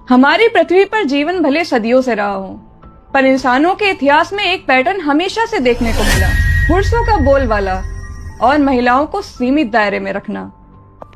हमारी पृथ्वी पर जीवन भले सदियों से रहा हो, पर इंसानों के इतिहास में एक पैटर्न हमेशा से देखने को मिला। पुरुषों का बोलबाला और महिलाओं को सीमित दायरे में रखना।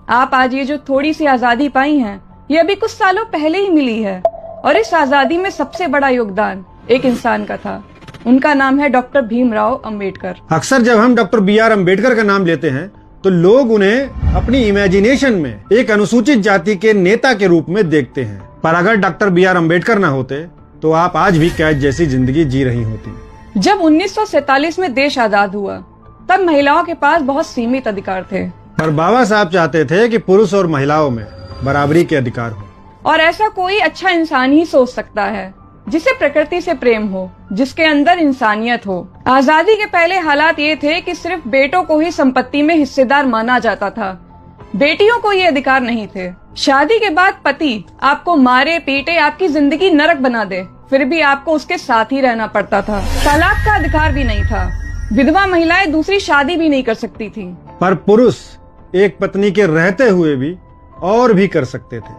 आप आज ये जो थोड़ी सी आजादी पाई हैं, ये अभी कुछ सालों पहले ही मिली है, और इस आजादी में सबसे बड़ा योगदान एक इंसान का था। उनका नाम है डॉक्टर भीमराव अंबेडकर। अक्सर जब हम डॉक्टर B.R. अम्बेडकर का नाम लेते हैं तो लोग उन्हें अपनी इमेजिनेशन में एक अनुसूचित जाति के नेता के रूप में देखते हैं, पर अगर डॉक्टर B.R. अम्बेडकर न होते तो आप आज भी कैद जैसी जिंदगी जी रही होती। जब 1947 में देश आजाद हुआ, तब महिलाओं के पास बहुत सीमित अधिकार थे, पर बाबा साहब चाहते थे कि पुरुष और महिलाओं में बराबरी के अधिकार हो। और ऐसा कोई अच्छा इंसान ही सोच सकता है जिसे प्रकृति से प्रेम हो, जिसके अंदर इंसानियत हो। आजादी के पहले हालात ये थे कि सिर्फ बेटों को ही संपत्ति में हिस्सेदार माना जाता था, बेटियों को ये अधिकार नहीं थे। शादी के बाद पति आपको मारे पीटे, आपकी जिंदगी नरक बना दे, फिर भी आपको उसके साथ ही रहना पड़ता था। तलाक का अधिकार भी नहीं था, विधवा महिलाएं दूसरी शादी भी नहीं कर सकती थी। पर पुरुष एक पत्नी के रहते हुए भी और भी कर सकते थे,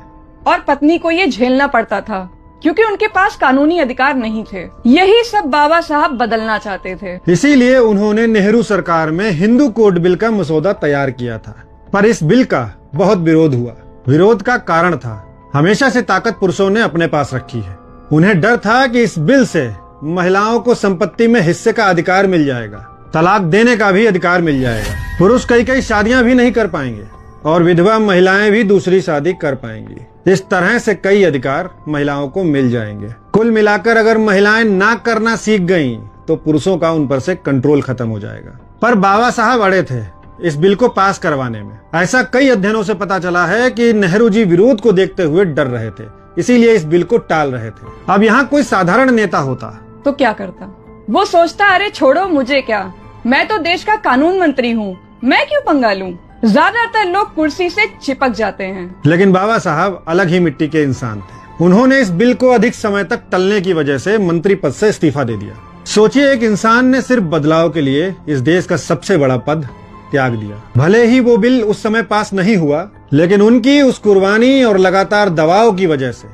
और पत्नी को ये झेलना पड़ता था क्योंकि उनके पास कानूनी अधिकार नहीं थे। यही सब बाबा साहब बदलना चाहते थे। इसीलिए उन्होंने नेहरू सरकार में हिंदू कोड बिल का मसौदा तैयार किया था, पर इस बिल का बहुत विरोध हुआ। विरोध का कारण था, हमेशा से ताकत पुरुषों ने अपने पास रखी है। उन्हें डर था कि इस बिल से महिलाओं को संपत्ति में हिस्से का अधिकार मिल जाएगा, तलाक देने का भी अधिकार मिल जाएगा, पुरुष कई शादियां भी नहीं कर पाएंगे और विधवा महिलाएं भी दूसरी शादी कर पाएंगी। इस तरह से कई अधिकार महिलाओं को मिल जाएंगे। कुल मिलाकर अगर महिलाएं ना करना सीख गईं, तो पुरुषों का उन पर से कंट्रोल खत्म हो जाएगा। पर बाबा साहब अड़े थे इस बिल को पास करवाने में। ऐसा कई अध्ययनों से पता चला है कि नेहरू जी विरोध को देखते हुए डर रहे थे, इसीलिए इस बिल को टाल रहे थे। अब यहाँ कोई साधारण नेता होता तो क्या करता? वो सोचता, अरे छोड़ो, मुझे क्या, मैं तो देश का कानून मंत्री हूँ, मैं क्यों पंगा लूं। ज्यादातर लोग कुर्सी से चिपक जाते हैं। लेकिन बाबा साहब अलग ही मिट्टी के इंसान थे। उन्होंने इस बिल को अधिक समय तक टलने की वजह से मंत्री पद से इस्तीफा दे दिया। सोचिए, एक इंसान ने सिर्फ बदलाव के लिए इस देश का सबसे बड़ा पद त्याग दिया। भले ही वो बिल उस समय पास नहीं हुआ, लेकिन उनकी उस कुर्बानी और लगातार दबाव की वजह से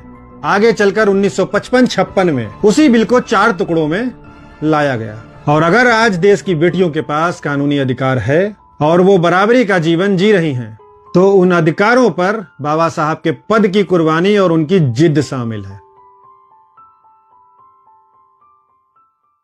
आगे चलकर 1955-56 में उसी बिल को 4 टुकड़ों में लाया गया। और अगर आज देश की बेटियों के पास कानूनी अधिकार है और वो बराबरी का जीवन जी रही हैं, तो उन अधिकारों पर बाबा साहब के पद की कुर्बानी और उनकी जिद शामिल है।